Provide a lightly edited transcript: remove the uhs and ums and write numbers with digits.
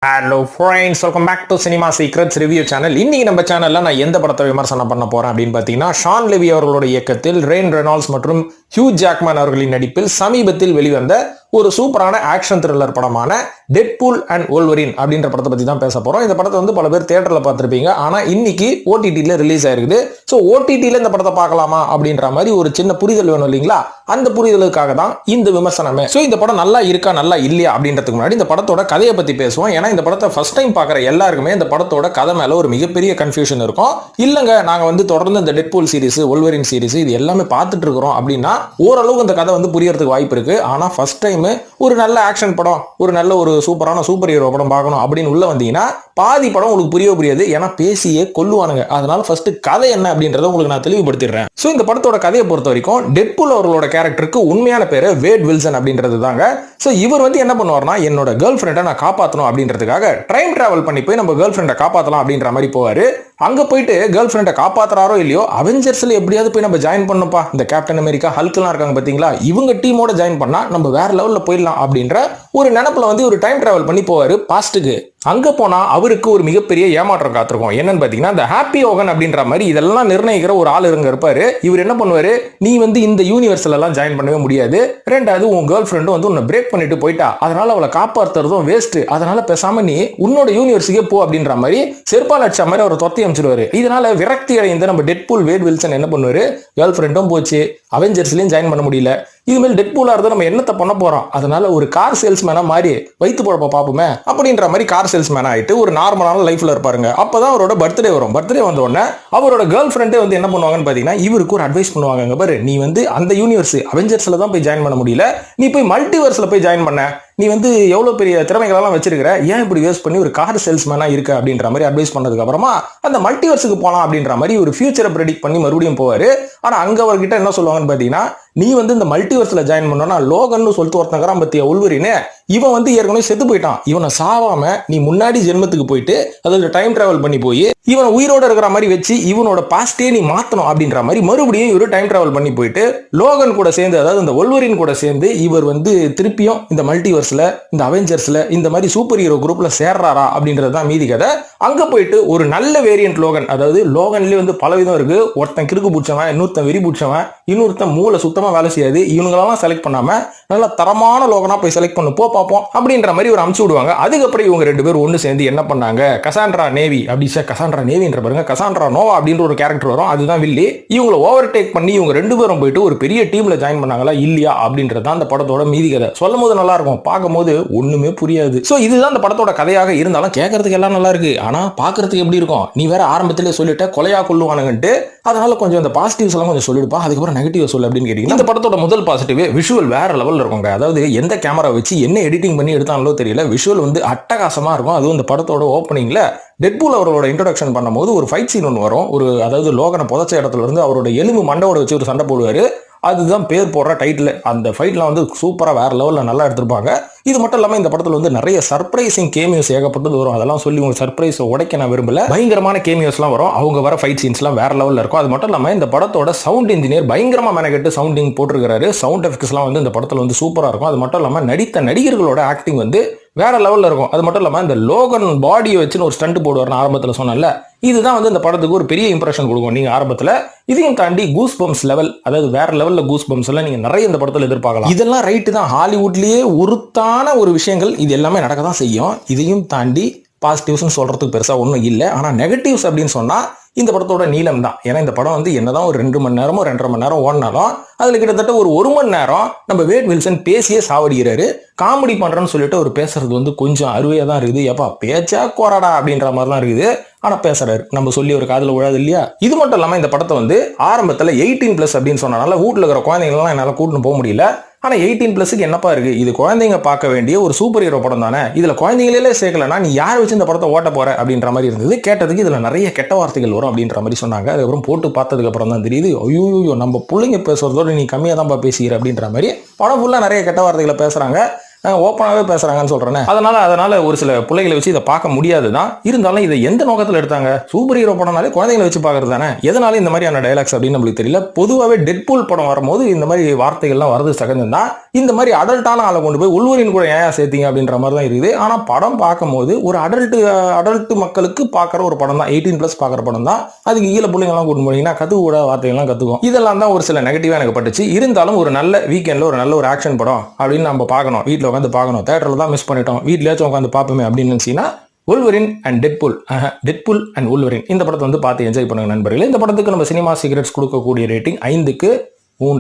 Hello friends, welcome back to cinema secrets review channel. இன்னைக்கு நம்ம சேனல்ல நான் எந்த படத்தை விமர்சனம் பண்ண போறேன் அப்படின்னு பார்த்தீங்கன்னா, ஷான் லெவி அவர்களோட இயக்கத்தில் ரெயின் ரெனால்ட்ஸ் மற்றும் ஹியூ ஜாக்மேன் அவர்களின் நடிப்பில் சமீபத்தில் வெளிவந்த ஒரு சூப்பரான ஆக்ஷன் த்ரில்லர் படமான டெட்பூல் அண்ட் வோல்வரின் அப்படின்ற படத்தை பத்தி தான் பேச போறோம். இந்த படத்தை வந்து பல பேர் தியேட்டர்ல பார்த்திருப்பீங்க, ஆனா இன்னைக்கு ஓடிடில ரிலீஸ் ஆயிருக்குது. ஸோ ஓடிடில இந்த படத்தை பார்க்கலாமா அப்படின்ற மாதிரி ஒரு சின்ன புரிதல் வேணும் இல்லைங்களா? அந்த புரிதலுக்காக தான் இந்த விமர்சனமே. ஸோ இந்த படம் நல்லா இருக்கா நல்லா இல்லையா அப்படின்றதுக்கு முன்னாடி இந்த படத்தோட கதையை பத்தி பேசுவோம். ஏன்னா இந்த படத்தை ஃபர்ஸ்ட் டைம் பார்க்குற எல்லாருக்குமே இந்த படத்தோட கதை மேல ஒரு மிகப்பெரிய கன்ஃபியூஷன் இருக்கும். இல்லங்க, நாங்க வந்து தொடர்ந்து இந்த டெட்பூல் சீரிஸ், வோல்வரின் சீரிஸ் இது எல்லாமே பார்த்துட்டு இருக்கிறோம் அப்படின்னா ஓரளவுக்கு இந்த கதை வந்து புரியறதுக்கு வாய்ப்பு இருக்கு. ஆனா ஃபர்ஸ்ட் டைம் ஒரு நல்ல ஆக்ஷன் படம், ஒரு நல்ல ஒரு சூப்பரான சூப்பர் ஹீரோ படம் பார்க்கணும் அப்படின்னு உள்ள வந்தீங்கன்னா பாதி படம் உங்களுக்கு புரியாது. ஏன்னா பேசியே கொல்லுவானுங்க. அதனால ஃபர்ஸ்ட் கதை என்ன அப்படின்றத உங்களுக்கு நான் தெளிவுபடுத்திடுறேன். ஸோ இந்த படத்தோட கதையை பொறுத்த வரைக்கும் டெட்பூல் அவர்களோட கேரக்டருக்கு உண்மையான பேரு வேட் வில்சன் அப்படின்றது தாங்க. ஸோ இவர் வந்து என்ன பண்ணுவார்னா, என்னோட கேர்ள் ஃப்ரெண்டை நான் காப்பாற்றணும் அப்படின்றதுக்காக டைம் டிராவல் பண்ணி போய் நம்ம கேர்ள் ஃப்ரெண்டை காப்பாற்றலாம் அப்படின்ற மாதிரி போவாரு. அங்க போயிட்டு கேர்ள் ஃப்ரெண்டை காப்பாத்துறாரோ இல்லையோ, அவெஞ்சர்ஸ்ல எப்படியாவது போய் நம்ம ஜாயின் பண்ணப்பா, இந்த கேப்டன் அமெரிக்கா, ஹல்க்லாம் இருக்காங்க பாத்தீங்களா, இவங்க டீமோட ஜாயின் பண்ணா நம்ம வேற லெவல்ல போயிடலாம் அப்படின்ற ஒரு நினைப்புல வந்து ஒரு டைம் டிராவல் பண்ணி போவாரு பாஸ்ட்டுக்கு. அங்க போனா அவருக்கு ஒரு மிகப்பெரிய ஏமாற்றம் காத்திருக்கும். என்னன்னு பாத்தீங்கன்னா, இந்த ஹாப்பி ஓகன் அப்படின்ற மாதிரி இதெல்லாம் நிர்ணயிக்கிற ஒரு ஆள் இருப்பாரு. இவர் என்ன பண்ணுவாரு, நீ வந்து இந்த யூனிவர்ஸ்ல எல்லாம் ஜாயின் பண்ணவே முடியாது, ரெண்டாவது உன் கேர்ள் ஃப்ரெண்டு வந்து உன்னை பிரேக் பண்ணிட்டு போயிட்டா, அதனால அவளை காப்பாத்துறதும் வேஸ்ட், அதனால பேசாம நீ உன்னோட யூனிவர்ஸுக்கே போ அப்படின்ற மாதிரி செருப்பால் அடிச்ச மாதிரி அவர் தொத்தி அமைச்சிருவாரு. இதனால விரக்தி அடைந்த நம்ம டெட்பூல் வேட் வில்சன் என்ன பண்ணுவாரு, கேர்ள் ஃப்ரெண்டும் போச்சு, அவெஞ்சர்ஸ்லயும் ஜாயின் பண்ண முடியல, இதுமாதிரி டெட்பூலா இருந்தா நம்ம என்னத்தை பண்ண போறோம், அதனால ஒரு கார் சேல்ஸ்மேனா மாறி வைத்து போடப்ப பாப்போமே அப்படின்ற மாதிரி கார் சேல்ஸ்மேன் ஆயிட்டு ஒரு நார்மலான லைஃப்ல இருப்பாருங்க. அப்பதான் அவரோட பர்த்டே வரும். பர்த்டே வந்த உடனே அவரோட கேர்ள் ஃப்ரெண்டே வந்து என்ன பண்ணுவாங்கன்னு பாத்தீங்கன்னா, இவருக்கு ஒரு அட்வைஸ் பண்ணுவாங்க. பாரு, நீ வந்து அந்த யூனிவர்ஸ் அவெஞ்சர்ஸ்ல தான் போய் ஜாயின் பண்ண முடியல, நீ போய் மல்டிவர்ஸ்ல போய் ஜாயின் பண்ண, நீ வந்து எவ்வளவு பெரிய திறமைகளெல்லாம் வச்சிருக்கிற, ஏன் இப்படி வேஸ்ட் பண்ணி ஒரு கார் சேல்ஸ்மேனா இருக்க அப்படின்ற மாதிரி அட்வைஸ் பண்ணதுக்கு அப்புறமா அந்த மல்டிவர்ஸுக்கு போலாம் அப்படின்ற மாதிரி ஒரு ஃபியூச்சரை ப்ரெடிக்ட் பண்ணி மறுபடியும் போவாரு. ஆனா அங்க அவர்கிட்ட என்ன சொல்லுவாங்கன்னு பாத்தீங்கன்னா, நீ வந்து இந்த மல்டிவர்ஸ்ல ஜாயின் பண்ணோம்னா லோகன்னு சொல்லிட்டு ஒருத்தங்கிறான் பத்தியா உள்வரின்னு, இவன் வந்து ஏற்கனவே செத்து போயிட்டான், இவனை சாவாம நீ முன்னாடி ஜென்மத்துக்கு போயிட்டு அதாவது டைம் டிராவல் பண்ணி போய் இவன் உயிரோட இருக்கிற மாதிரி வச்சு இவனோட பாஸ்டே நீ மாத்தணும் அப்படின்ற மாதிரி மறுபடியும் இவரு டைம் டிராவல் பண்ணி போயிட்டு லோகன் கூட சேர்ந்து, அதாவது இந்த ஒல்வரின் கூட சேர்ந்து இவர் வந்து திருப்பியும் இந்த மல்டிவர்ஸ்ல, இந்த அவெஞ்சர்ஸ்ல இந்த மாதிரி சூப்பர் ஹீரோ குரூப்ல சேர்றாரா அப்படின்றது தான் மீதி கதை. அங்க போயிட்டு ஒரு நல்ல வேரியன்ட் லோகன், அதாவது லோகன்லயே வந்து பல விதம் இருக்கு, ஒருத்தன் கிறுக்கு பிடிச்சவன், இன்னொருத்தன் வெறி பிடிச்சவன், இன்னொருத்தன் மூளை சுத்தமா வேலை செய்யாது, இவங்களெல்லாம் செலக்ட் பண்ணாம நல்ல தரமான லோகனா போய் செலக்ட் பண்ணு போ பார்ப்போம் அப்படின்ற மாதிரி ஒரு அமுச்சு விடுவாங்க. அதுக்கப்புறம் இவங்க ரெண்டு பேரும் ஒன்று சேர்ந்து என்ன பண்ணாங்க, கசாண்ட்ரா நேவி கசாண்ட்ரா நேவின்ற பாருங்க, கசாண்ட்ரா நோவா அப்படின்ற ஒரு கேரக்டர் வரும், அதுதான் வில்லி. இவங்களை ஓவர் டேக் பண்ணி இவங்க ரெண்டு பேரும் போயிட்டு ஒரு பெரிய டீம்ல ஜாயின் பண்ணாங்களா இல்லையா அப்படின்றது தான் அந்த படத்தோட மீதி கதை. சொல்லும் போது நல்லா இருக்கும், பார்க்கும் போது ஒண்ணுமே புரியாது. சோ இதுதான் அந்த படத்தோட கதையாக இருந்தாலும் கேட்கறதுக்கு எல்லாம் நல்லா இருக்கு, ஆனா பாக்குறதுக்கு எப்படி இருக்கும், நீ வேற ஆரம்பத்திலே சொல்லிட்ட கொலையா கொள்ளுவானுங்கன்ட்டு, அதனால கொஞ்சம் அந்த பாசிட்டிவ்ஸ் எல்லாம் கொஞ்சம் சொல்லிடுப்பா, அதுக்கப்புறம் நெகட்டிவ் சொல்லு அப்படின்னு கேட்டீங்கன்னா, இந்த படத்தோட முதல் பாசிட்டிவ் விஷுவல் வேற லெவல்ல இருக்குங்க. அதாவது எந்த கேமரா வச்சு என்ன எடிட்டிங் பண்ணி எடுத்தாங்களோ தெரியல, விஷுவல் வந்து அட்டகாசமா இருக்கும். அதுவும் இந்த படத்தோட ஓப்பனிங்ல டெட்பூல் அவரோட இன்ட்ரோடக்ஷன் பண்ணும்போது ஒரு ஃபைட் சீன் ஒன்று வரும். ஒரு அதாவது லோகனை புதைச்ச இடத்துல இருந்து அவரோட எலும்பு மண்டோட வச்சு ஒரு சண்டை போடுவாரு. அதுதான் பேர் போடுற டைட்டில். அந்த ஃபைட்லாம் வந்து சூப்பராக வேற லெவலில் நல்லா எடுத்திருப்பாங்க. இது மட்டும் இல்லாமல் இந்த படத்தில் வந்து நிறைய சர்ப்ரைசிங் கேமியோஸ் ஏகப்பட்டது வரும். அதெல்லாம் சொல்லி உங்க சர்ப்ரைஸை உடைக்க நான் விரும்பல. பயங்கரமான கேமியோஸ்லாம் வரும், அவங்க வர ஃபைட் சீன்ஸ்லாம் வேற லெவலில் இருக்கும். அது மட்டும் இல்லாமல் இந்த படத்தோட சவுண்ட் இன்ஜினியர் பயங்கரமாக மெனக்கெட்டு சவுண்டிங் போட்டிருக்காரு. சவுண்ட் எஃபெக்ட்ஸ்லாம் வந்து இந்த படத்தில் வந்து சூப்பராக இருக்கும். அது மட்டும் இல்லாமல் நடித்த நடிகர்களோட ஆக்டிங் வந்து வேற லெவலில் இருக்கும். அது மட்டும் இல்லாமல் இந்த லோகன் பாடியை வச்சுன்னு ஒரு ஸ்டண்ட் போடுவார்னு ஆரம்பத்தில் சொன்னல, இதுதான் வந்து இந்த படத்துக்கு ஒரு பெரிய இம்ப்ரெஷன் கொடுக்கும் நீங்க ஆரம்பத்தில். இதையும் தாண்டி கூஸ் பம்ப்ஸ் லெவல், அதாவது வேற லெவலில் கூஸ் பம்ப்ஸ் எல்லாம் நீங்க நிறைய இந்த படத்தில் எதிர்பார்க்கலாம். இதெல்லாம் ரைட்டு தான், ஹாலிவுட்லயே உருத்தான ஒரு விஷயங்கள் இது எல்லாமே நடக்க தான் செய்யும். இதையும் தாண்டி பாசிட்டிவ்ஸ் சொல்றதுக்கு பெருசா ஒன்றும் இல்லை. ஆனா நெகட்டிவ்ஸ் அப்படின்னு சொன்னா இந்த படத்தோட நீளம் தான். ஏன்னா இந்த படம் வந்து என்னதான் ஒரு 2 மணி நேரமோ 2.5 மணி நேரம் ஓடினாலும் அதுல கிட்டத்தட்ட ஒரு 1 மணி நேரம் நம்ம வேட் வில்சன் பேசியே சாவடிக்கிறாரு. காமெடி பண்றேன்னு சொல்லிட்டு அவர் பேசுறது வந்து கொஞ்சம் அருவையா தான் இருக்குது. ஏப்பா பேச்சா கோராடா அப்படின்ற மாதிரிலாம் இருக்குது, ஆனா பேசுறாரு, நம்ம சொல்லி ஒரு காதுல விழாது இல்லையா. இது மட்டும் இல்லாம இந்த படத்தை வந்து ஆரம்பத்துல 18+ அப்படின்னு சொன்னனால வீட்டுல இருக்கிற குழந்தைங்கலாம் என்னால கூட்டின்னு போக முடியல. ஆனா 18+க்கு என்னப்பா இருக்கு, இது குழந்தைங்க பார்க்க வேண்டிய ஒரு சூப்பர் ஹீரோ படம் தானே, இதுல குழந்தைங்களே சேர்க்கலன்னா நீ யார் வச்சு இந்த படத்தை ஓட்ட போற அப்படின்ற மாதிரி இருந்தது. கேட்டதுக்கு இதுல நிறைய கெட்ட வார்த்தைகள் வரும் அப்படின்ற மாதிரி சொன்னாங்க. அதுக்கப்புறம் போட்டு பார்த்ததுக்கு அப்புறம் தான் தெரியுது, ஐயோ நம்ம பிள்ளைங்க பேசுறதோட நீ கம்மியா தான் பேசுகிற அப்படின்ற மாதிரி படம் ஃபுல்லா நிறைய கெட்ட வார்த்தைகளை பேசுறாங்க. ஓப்பனாகவே பேசுறாங்கன்னு சொல்றேன். அதனால ஒரு சில பிள்ளைகளை வச்சு இதை பார்க்க முடியாது தான். இருந்தாலும் இதை எந்த நோக்கத்தில் எடுத்தாங்க? சூப்பர் ஹீரோ படம்னாலே குழந்தைகளை வச்சு பார்க்கறது தானே. எதனால இந்த மாதிரியான டைலாக்ஸ் அப்படின்னு நம்மளுக்கு தெரியல. பொதுவாகவே டெட்பூல் படம் வரும்போது இந்த மாதிரி வார்த்தைகள்லாம் வருது சகஜம் தான். இந்த மாதிரி அடல்ட்டான ஆளை கொண்டு போய் உள்வரின் கூட ஏன் சேர்த்தீங்க அப்படின்ற மாதிரி தான் இருக்குது. ஆனால் படம் பார்க்கும்போது ஒரு அடல்ட் மக்களுக்கு பார்க்குற ஒரு படம் தான், 18+ பார்க்குற படம் தான். அதுக்கு கீழே பிள்ளைங்கலாம் கூட்டு போனீங்கன்னா கற்றுக்கூட வார்த்தைகள்லாம் கற்றுக்கும். இதெல்லாம் தான் ஒரு சில நெகட்டிவாக எனக்கு பட்டுச்சு. இருந்தாலும் ஒரு நல்ல வீக்கெண்டில் ஒரு நல்ல ஒரு ஆக்ஷன் படம் அப்படின்னு நம்ம பார்க்கணும், வீட்டில் உட்காந்து பார்க்கணும், தேட்டரில் தான் மிஸ் பண்ணிட்டோம், வீட்லயாச்சும் உட்காந்து பார்ப்போமே அப்படின்னு நினச்சிங்கன்னா வொல்வரின் அண்ட் டெட்பூல் அண்ட் வொல்வரின் இந்த படத்தை வந்து பார்த்து என்ஜாய் பண்ணுங்க நண்பர்களே. இந்த படத்துக்கு நம்ம சினிமா சீக்ரெட்ஸ் கொடுக்கக்கூடிய ரேட்டிங் 5க்கு 3.5.